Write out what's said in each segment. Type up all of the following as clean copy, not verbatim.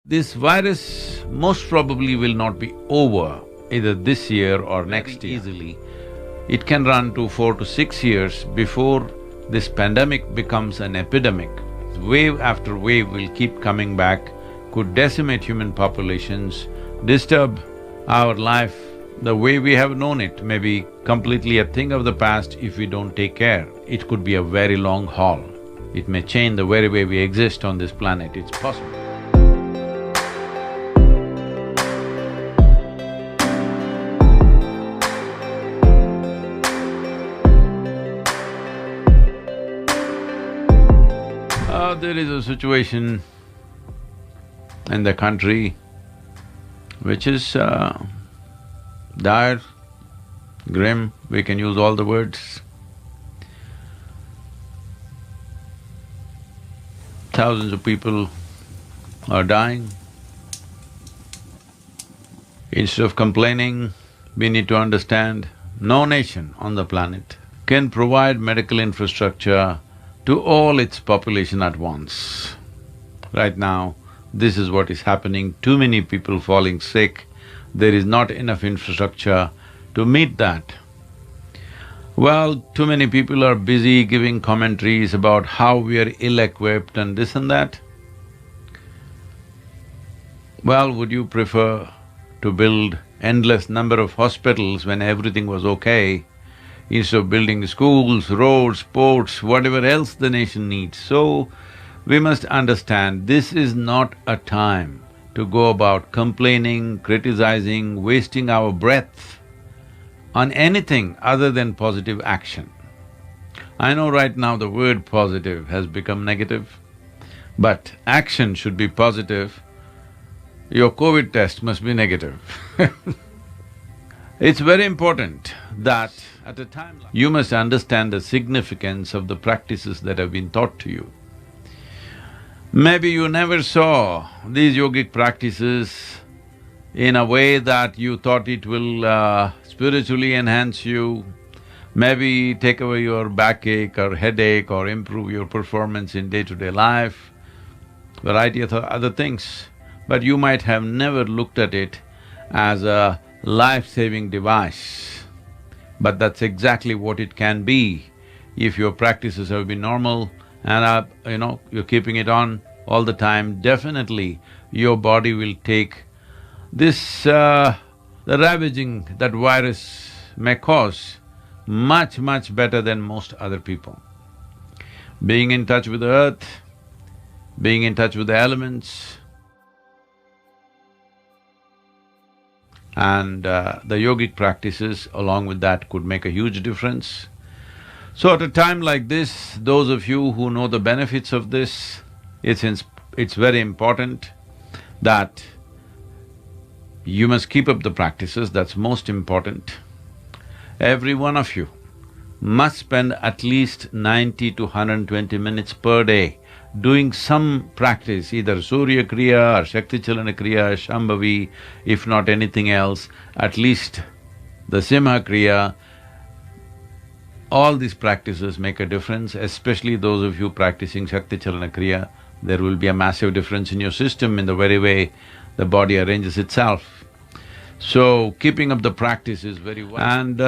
This virus most probably will not be over either this year or next year. Easily, it can run to 4 to 6 years before this pandemic becomes an epidemic. Wave after wave will keep coming back, could decimate human populations, disturb our life. The way we have known it may be completely a thing of the past if we don't take care. It could be a very long haul. It may change the very way we exist on this planet, it's possible. There is a situation in the country which is dire, grim, we can use all the words. Thousands of people are dying. Instead of complaining, we need to understand no nation on the planet can provide medical infrastructure to all its population at once. Right now, this is what is happening, too many people falling sick, there is not enough infrastructure to meet that. Well, too many people are busy giving commentaries about how we are ill-equipped and this and that. Well, would you prefer to build endless number of hospitals when everything was okay, instead of building schools, roads, ports, whatever else the nation needs? So, we must understand this is not a time to go about complaining, criticizing, wasting our breath on anything other than positive action. I know right now the word positive has become negative, but action should be positive. Your COVID test must be negative. It's very important that at a time like… you must understand the significance of the practices that have been taught to you. Maybe you never saw these yogic practices in a way that you thought it will spiritually enhance you, maybe take away your backache or headache or improve your performance in day-to-day life, variety of other things. But you might have never looked at it as a life-saving device. But that's exactly what it can be if your practices have been normal and you're keeping it on all the time. Definitely your body will take this, the ravaging that virus may cause much, much better than most other people. Being in touch with the earth, being in touch with the elements, and the yogic practices along with that could make a huge difference. So at a time like this, those of you who know the benefits of this, it's very important that you must keep up the practices, that's most important. Every one of you must spend at least 90 to 120 minutes per day doing some practice, either Surya Kriya or Shakti Chalana Kriya, Shambhavi, if not anything else, at least the Simha Kriya. All these practices make a difference, especially those of you practicing Shakti Chalana Kriya. There will be a massive difference in your system in the very way the body arranges itself. So, keeping up the practice is very wise. And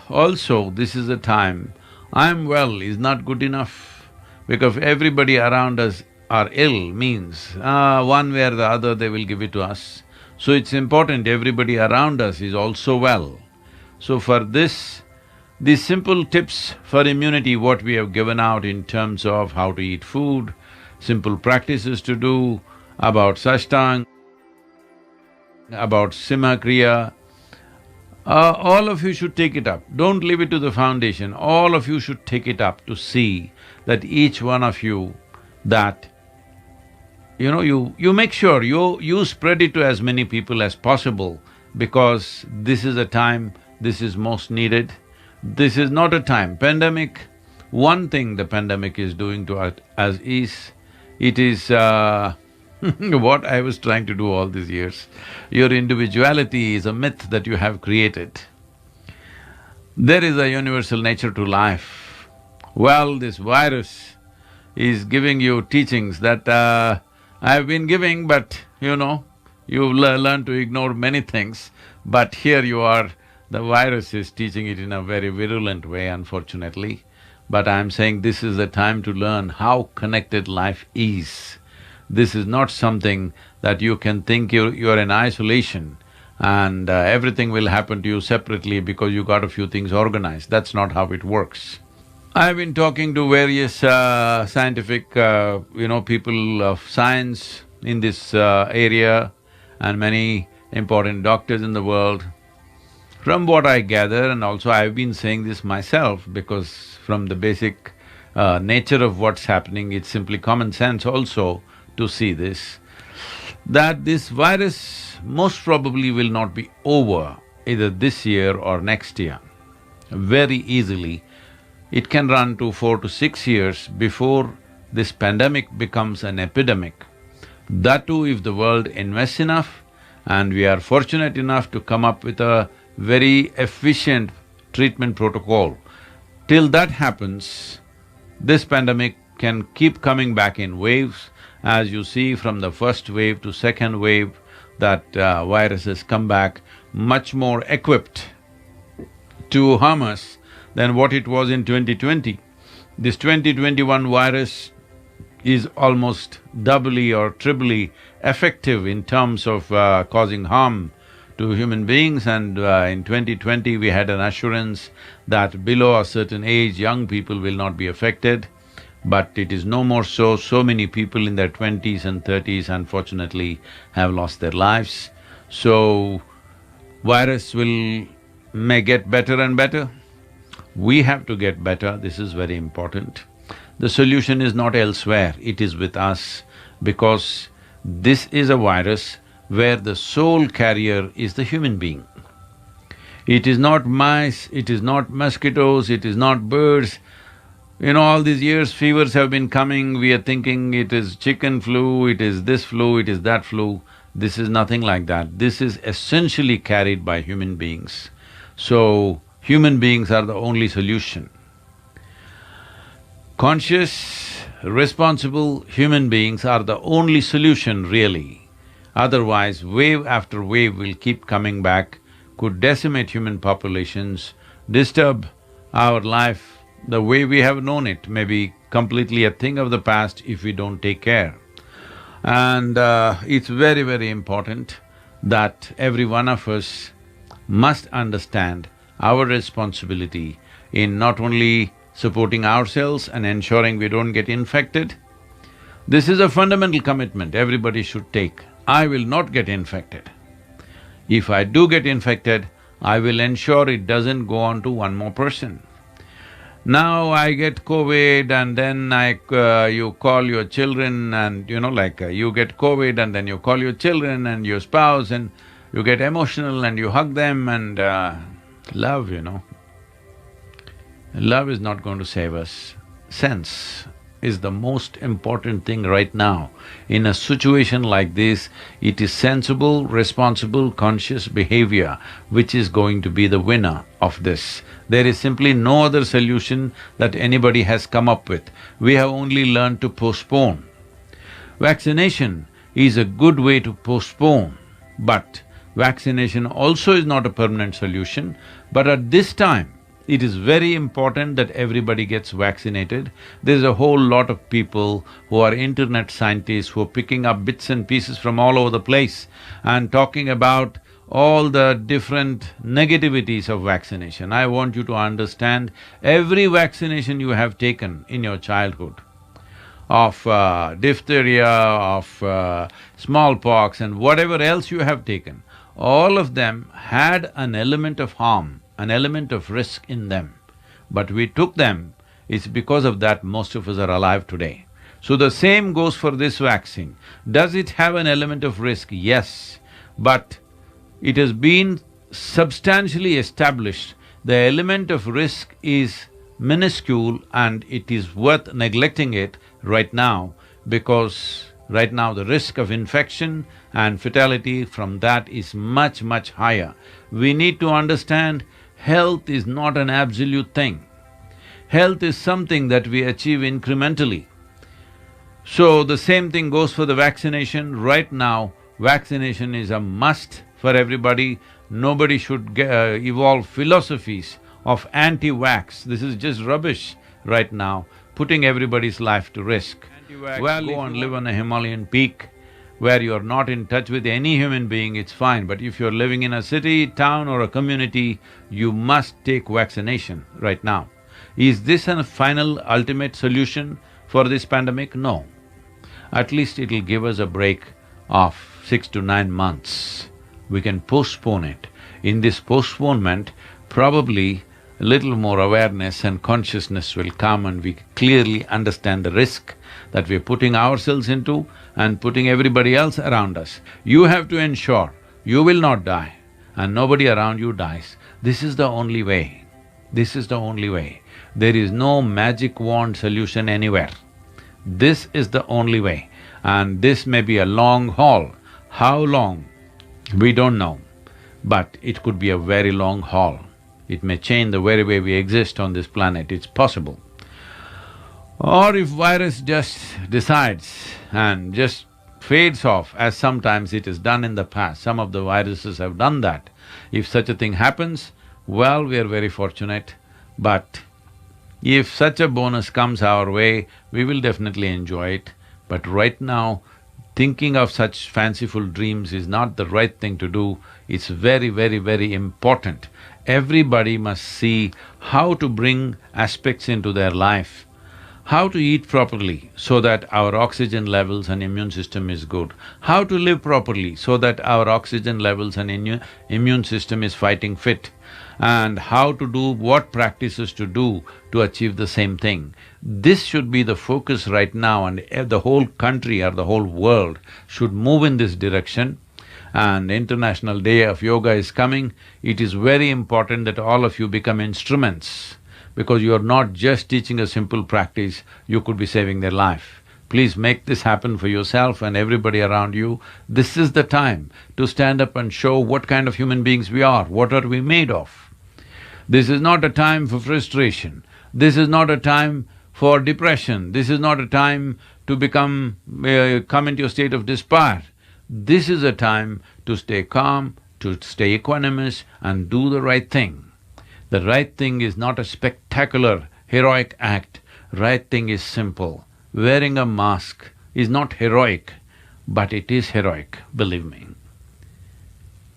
also, this is a time, I'm well is not good enough, because everybody around us are ill means, one way or the other they will give it to us. So it's important everybody around us is also well. So for this, these simple tips for immunity, what we have given out in terms of how to eat food, simple practices to do, about Sashtang, about Simha Kriya, all of you should take it up. Don't leave it to the foundation, all of you should take it up to see that each one of you, that you make sure you spread it to as many people as possible, because this is a time, this is most needed. This is not a time… pandemic, one thing the pandemic is doing to us is, it is what I was trying to do all these years. Your individuality is a myth that you have created. There is a universal nature to life. Well, this virus is giving you teachings that I've been giving, but you know, you've learned to ignore many things, but here you are, the virus is teaching it in a very virulent way, unfortunately. But I'm saying this is the time to learn how connected life is. This is not something that you can think you're in isolation and everything will happen to you separately because you got a few things organized. That's not how it works. I've been talking to various scientific, people of science in this area and many important doctors in the world. From what I gather, and also I've been saying this myself because from the basic nature of what's happening, it's simply common sense also to see this, that this virus most probably will not be over either this year or next year. Very easily, it can run to 4 to 6 years before this pandemic becomes an epidemic. That too, if the world invests enough and we are fortunate enough to come up with a very efficient treatment protocol. Till that happens, this pandemic can keep coming back in waves. As you see from the first wave to second wave, that virus has come back much more equipped to harm us than what it was in 2020. This 2021 virus is almost doubly or triply effective in terms of causing harm to human beings, and in 2020 we had an assurance that below a certain age, young people will not be affected. But it is no more so. So many people in their 20s and 30s unfortunately have lost their lives. So, virus may get better and better. We have to get better, this is very important. The solution is not elsewhere, it is with us, because this is a virus where the sole carrier is the human being. It is not mice, it is not mosquitoes, it is not birds. All these years fevers have been coming, we are thinking it is chicken flu, it is this flu, it is that flu. This is nothing like that. This is essentially carried by human beings. So, human beings are the only solution. Conscious, responsible human beings are the only solution really. Otherwise, wave after wave will keep coming back, could decimate human populations, disturb our life the way we have known it, may be completely a thing of the past if we don't take care. And it's very, very important that every one of us must understand our responsibility in not only supporting ourselves and ensuring we don't get infected. This is a fundamental commitment everybody should take. I will not get infected. If I do get infected, I will ensure it doesn't go on to one more person. Now I get COVID and then you call your children and you get COVID and then you call your children and your spouse and you get emotional and you hug them and love, Love is not going to save us. Sense is the most important thing right now. In a situation like this, it is sensible, responsible, conscious behavior which is going to be the winner of this. There is simply no other solution that anybody has come up with. We have only learned to postpone. Vaccination is a good way to postpone, but vaccination also is not a permanent solution. But at this time, it is very important that everybody gets vaccinated. There's a whole lot of people who are internet scientists who are picking up bits and pieces from all over the place and talking about all the different negativities of vaccination. I want you to understand, every vaccination you have taken in your childhood of diphtheria, of smallpox and whatever else you have taken, all of them had an element of harm, an element of risk in them. But we took them, it's because of that most of us are alive today. So the same goes for this vaccine. Does it have an element of risk? Yes, but it has been substantially established, the element of risk is minuscule and it is worth neglecting it right now, because right now the risk of infection and fatality from that is much, much higher. We need to understand health is not an absolute thing. Health is something that we achieve incrementally. So the same thing goes for the vaccination. Right now, Vaccination is a must for everybody. Nobody should evolve philosophies of anti-vax. This is just rubbish right now, putting everybody's life to risk. Well, go and live on a Himalayan peak where you're not in touch with any human being, it's fine. But if you're living in a city, town or a community, you must take vaccination right now. Is this a final ultimate solution for this pandemic? No. At least it'll give us a break of 6 to 9 months. We can postpone it. In this postponement, probably a little more awareness and consciousness will come and we clearly understand the risk that we're putting ourselves into and putting everybody else around us. You have to ensure you will not die and nobody around you dies. This is the only way. This is the only way. There is no magic wand solution anywhere. This is the only way, and this may be a long haul. How long? We don't know, but it could be a very long haul. It may change the very way we exist on this planet, it's possible. Or if virus just decides and just fades off, as sometimes it is done in the past, some of the viruses have done that. If such a thing happens, well, we are very fortunate, but if such a bonus comes our way, we will definitely enjoy it. But right now, thinking of such fanciful dreams is not the right thing to do. It's very, very, very important. Everybody must see how to bring aspects into their life, how to eat properly so that our oxygen levels and immune system is good, how to live properly so that our oxygen levels and immune system is fighting fit, and how to do what practices to do to achieve the same thing. This should be the focus right now, and the whole country or the whole world should move in this direction. And International Day of Yoga is coming. It is very important that all of you become instruments, because you are not just teaching a simple practice, you could be saving their life. Please make this happen for yourself and everybody around you. This is the time to stand up and show what kind of human beings we are, what are we made of. This is not a time for frustration. This is not a time for depression. This is not a time to come into a state of despair. This is a time to stay calm, to stay equanimous and do the right thing. The right thing is not a spectacular, heroic act. Right thing is simple. Wearing a mask is not heroic, but it is heroic, believe me.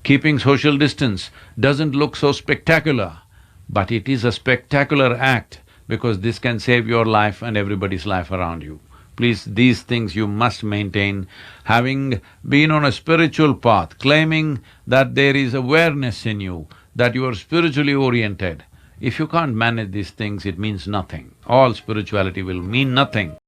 Keeping social distance doesn't look so spectacular, but it is a spectacular act because this can save your life and everybody's life around you. Please, these things you must maintain. Having been on a spiritual path, claiming that there is awareness in you, that you are spiritually oriented, if you can't manage these things, it means nothing. All spirituality will mean nothing.